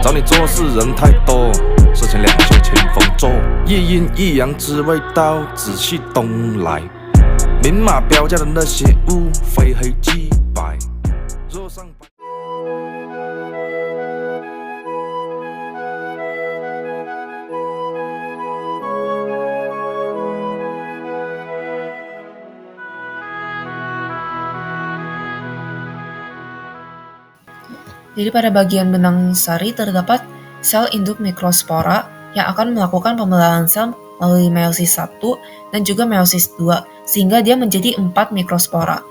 找你做事人太多，事情两袖清风做，一阴一阳只为到仔细东来。明码标价的那些物，非黑即白。若上白。Jadi pada bagian benang sari terdapat sel induk mikrospora yang akan melakukan pembelahan sel melalui meiosis 1 dan juga meiosis 2 sehingga dia menjadi 4 mikrospora.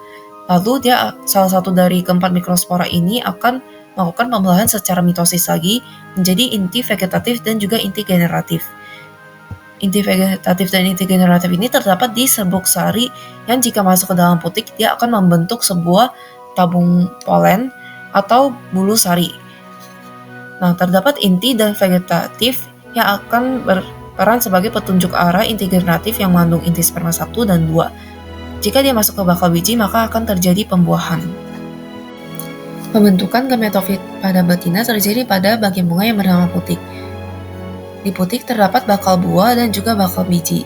Lalu salah satu dari keempat mikrospora ini akan melakukan pembelahan secara mitosis lagi menjadi inti vegetatif dan juga inti generatif. Inti vegetatif dan inti generatif ini terdapat di serbuk sari yang jika masuk ke dalam putik dia akan membentuk sebuah tabung polen atau bulu sari. Nah, terdapat inti dan vegetatif yang akan berperan sebagai petunjuk arah inti generatif yang mengandung inti sperma 1 dan 2. Jika dia masuk ke bakal biji, maka akan terjadi pembuahan. Pembentukan gametofit pada betina terjadi pada bagian bunga yang bernama putik. Di putik terdapat bakal buah dan juga bakal biji.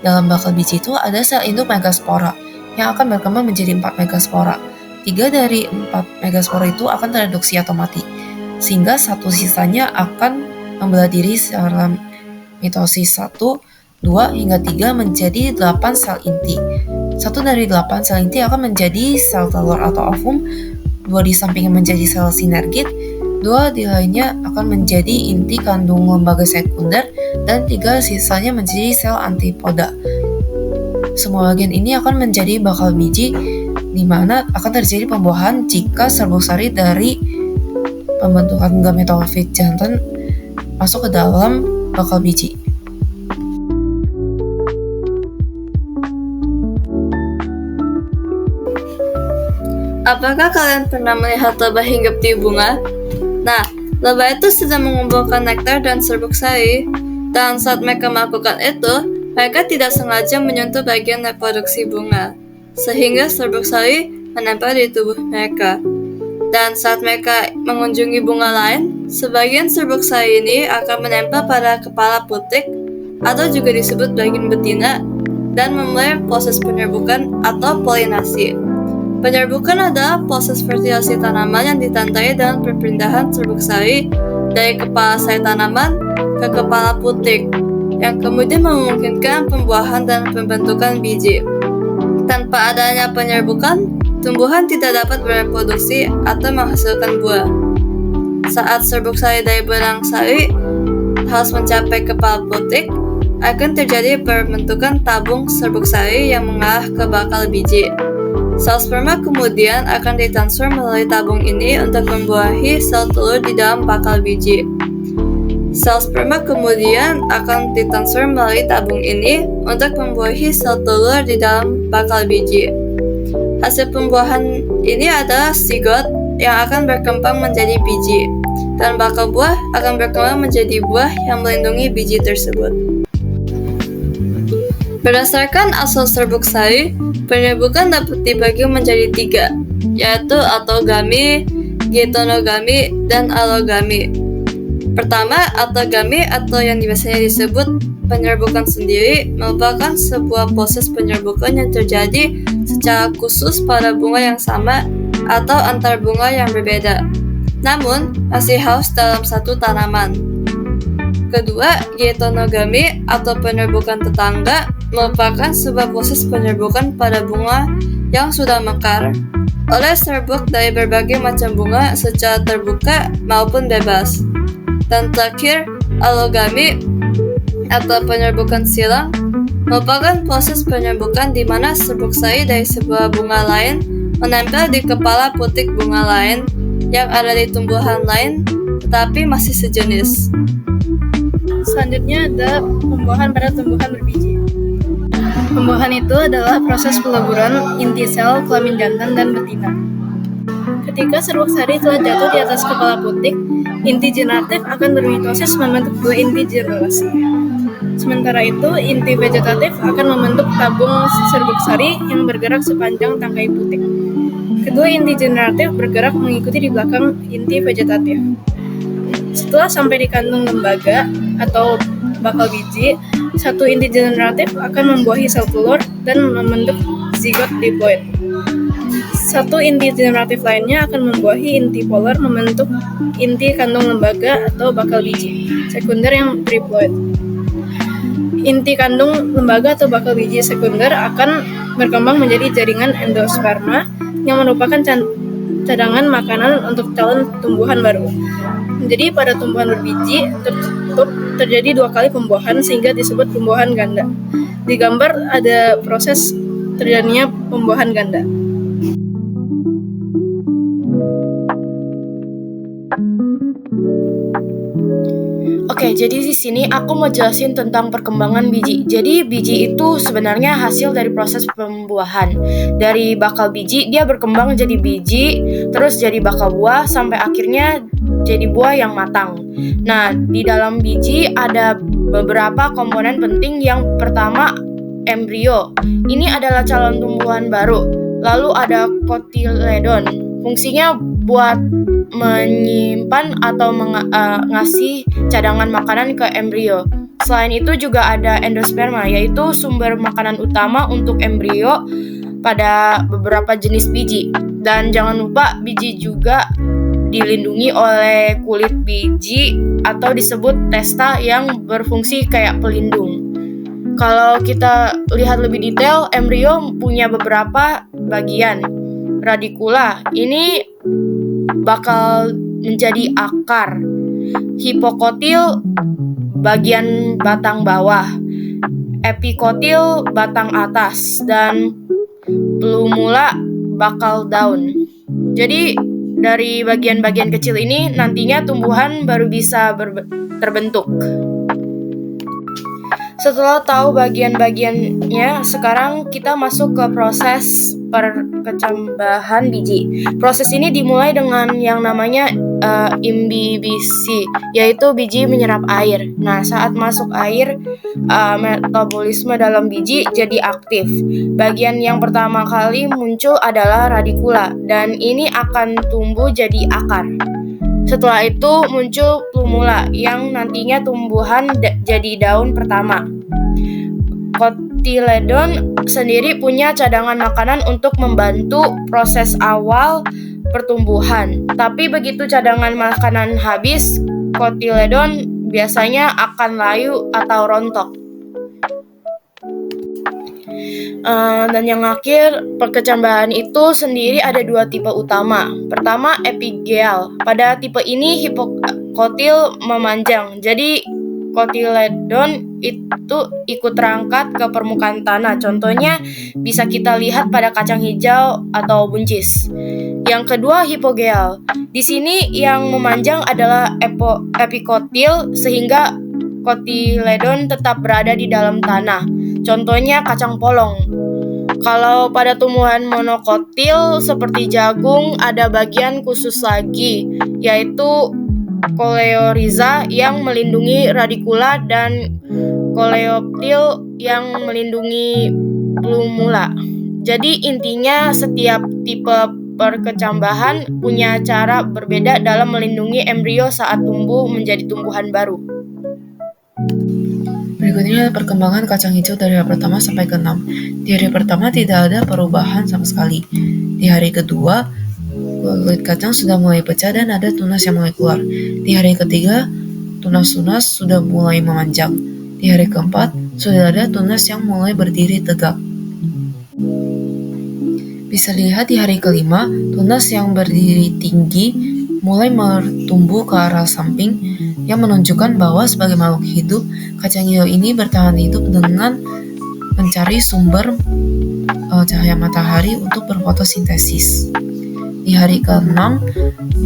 Dalam bakal biji itu ada sel induk megaspora yang akan berkembang menjadi 4 megaspora. 3 dari 4 megaspora itu akan tereduksi atau mati, sehingga satu sisanya akan membelah diri secara mitosis 1, 2, hingga 3 menjadi 8 sel inti. 1 dari 8 sel inti akan menjadi sel telur atau ovum, 2 di sampingnya menjadi sel sinergit, 2 di lainnya akan menjadi inti kandung lembaga sekunder, dan 3 sisanya menjadi sel antipoda. Semua bagian ini akan menjadi bakal biji, di mana akan terjadi pembuahan jika serbuk sari dari pembentukan gametofit jantan masuk ke dalam bakal biji. Apakah kalian pernah melihat lebah hinggap di bunga? Nah, lebah itu sedang mengumpulkan nektar dan serbuk sari, dan saat mereka melakukan itu, mereka tidak sengaja menyentuh bagian reproduksi bunga, sehingga serbuk sari menempel di tubuh mereka. Dan saat mereka mengunjungi bunga lain, sebagian serbuk sari ini akan menempel pada kepala putik atau juga disebut bagian betina dan memulai proses penyerbukan atau polinasi. Penyerbukan adalah proses fertilasi tanaman yang ditandai dengan perpindahan serbuk sari dari kepala sari tanaman ke kepala putik, yang kemudian memungkinkan pembuahan dan pembentukan biji. Tanpa adanya penyerbukan, tumbuhan tidak dapat bereproduksi atau menghasilkan buah. Saat serbuk sari dari benang sari harus mencapai kepala putik, akan terjadi pembentukan tabung serbuk sari yang mengarah ke bakal biji. Sel sperma kemudian akan ditransfer melalui tabung ini untuk membuahi sel telur di dalam bakal biji. Sel sperma kemudian akan ditransfer melalui tabung ini untuk membuahi sel telur di dalam bakal biji. Hasil pembuahan ini adalah zigot yang akan berkembang menjadi biji, dan bakal buah akan berkembang menjadi buah yang melindungi biji tersebut. Berdasarkan asal serbuk sari, penyerbukan dapat dibagi menjadi 3, yaitu autogami, geitonogami, dan allogami. Pertama, autogami atau yang biasanya disebut penyerbukan sendiri merupakan sebuah proses penyerbukan yang terjadi secara khusus pada bunga yang sama atau antar bunga yang berbeda, namun masih harus dalam satu tanaman. Kedua, geitonogami atau penyerbukan tetangga merupakan sebuah proses penyerbukan pada bunga yang sudah mekar oleh serbuk dari berbagai macam bunga secara terbuka maupun bebas. Dan terakhir, allogami atau penyerbukan silang merupakan proses penyerbukan di mana serbuk sari dari sebuah bunga lain menempel di kepala putik bunga lain yang ada di tumbuhan lain tetapi masih sejenis. Selanjutnya ada pembuahan pada tumbuhan berbiji. Pembuahan itu adalah proses peleburan inti sel kelamin jantan dan betina. Ketika serbuk sari telah jatuh di atas kepala putik, inti generatif akan bermitosis membentuk 2 inti generasi. Sementara itu, inti vegetatif akan membentuk tabung serbuk sari yang bergerak sepanjang tangkai putik. Kedua inti generatif bergerak mengikuti di belakang inti vegetatif. Setelah sampai di kandung lembaga atau bakal biji, satu inti generatif akan membuahi sel telur dan membentuk zigot diploid. Satu inti generatif lainnya akan membuahi inti polar membentuk inti kandung lembaga atau bakal biji sekunder yang triploid. Inti kandung lembaga atau bakal biji sekunder akan berkembang menjadi jaringan endosperma yang merupakan cadangan makanan untuk calon tumbuhan baru. Jadi pada tumbuhan berbiji tertutup terjadi 2 kali pembuahan sehingga disebut pembuahan ganda. Di gambar ada proses terjadinya pembuahan ganda. Oke, jadi di sini aku mau jelasin tentang perkembangan biji. Jadi biji itu sebenarnya hasil dari proses pembuahan. Dari bakal biji dia berkembang jadi biji, terus jadi bakal buah sampai akhirnya jadi buah yang matang. Nah, di dalam biji ada beberapa komponen penting. Yang pertama, embrio. Ini adalah calon tumbuhan baru. Lalu ada kotiledon. Fungsinya buat menyimpan atau ngasih cadangan makanan ke embrio. Selain itu juga ada endosperma, yaitu sumber makanan utama untuk embrio pada beberapa jenis biji. Dan jangan lupa biji juga dilindungi oleh kulit biji atau disebut testa yang berfungsi kayak pelindung. Kalau kita lihat lebih detail, embrio punya beberapa bagian. Radikula ini bakal menjadi akar. Hipokotil bagian batang bawah. Epikotil batang atas. Dan plumula bakal daun. Jadi dari bagian-bagian kecil ini nantinya tumbuhan baru bisa terbentuk. Setelah tahu bagian-bagiannya, sekarang kita masuk ke proses perkecambahan biji. Proses ini dimulai dengan yang namanya imbibisi, yaitu biji menyerap air. Nah, saat masuk air, metabolisme dalam biji jadi aktif. Bagian yang pertama kali muncul adalah radikula, dan ini akan tumbuh jadi akar. Setelah itu muncul plumula yang nantinya tumbuhan jadi daun pertama. Kotiledon sendiri punya cadangan makanan untuk membantu proses awal pertumbuhan. Tapi begitu cadangan makanan habis, kotiledon biasanya akan layu atau rontok. Dan yang akhir, perkecambahan itu sendiri ada 2 tipe utama. Pertama, epigeal. Pada tipe ini hipokotil memanjang, jadi kotiledon itu ikut terangkat ke permukaan tanah. Contohnya bisa kita lihat pada kacang hijau atau buncis. Yang kedua, hipogeal. Di sini yang memanjang adalah epikotil sehingga kotiledon tetap berada di dalam tanah. Contohnya kacang polong. Kalau pada tumbuhan monokotil seperti jagung ada bagian khusus lagi, yaitu koleoriza yang melindungi radikula dan koleoptil yang melindungi plumula. Jadi intinya setiap tipe perkecambahan punya cara berbeda dalam melindungi embrio saat tumbuh menjadi tumbuhan baru. Berikutnya perkembangan kacang hijau dari hari pertama sampai ke-6. Di hari pertama tidak ada perubahan sama sekali. Di hari kedua, kulit kacang sudah mulai pecah dan ada tunas yang mulai keluar. Di hari ketiga, tunas-tunas sudah mulai memanjang. Di hari keempat, sudah ada tunas yang mulai berdiri tegak. Bisa lihat di hari kelima, tunas yang berdiri tinggi mulai bertumbuh ke arah samping yang menunjukkan bahwa sebagai makhluk hidup, kacang hijau ini bertahan hidup dengan mencari sumber cahaya matahari untuk berfotosintesis. Di hari ke-6,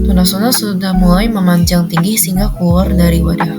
tunas-tunas sudah mulai memanjang tinggi sehingga keluar dari wadah.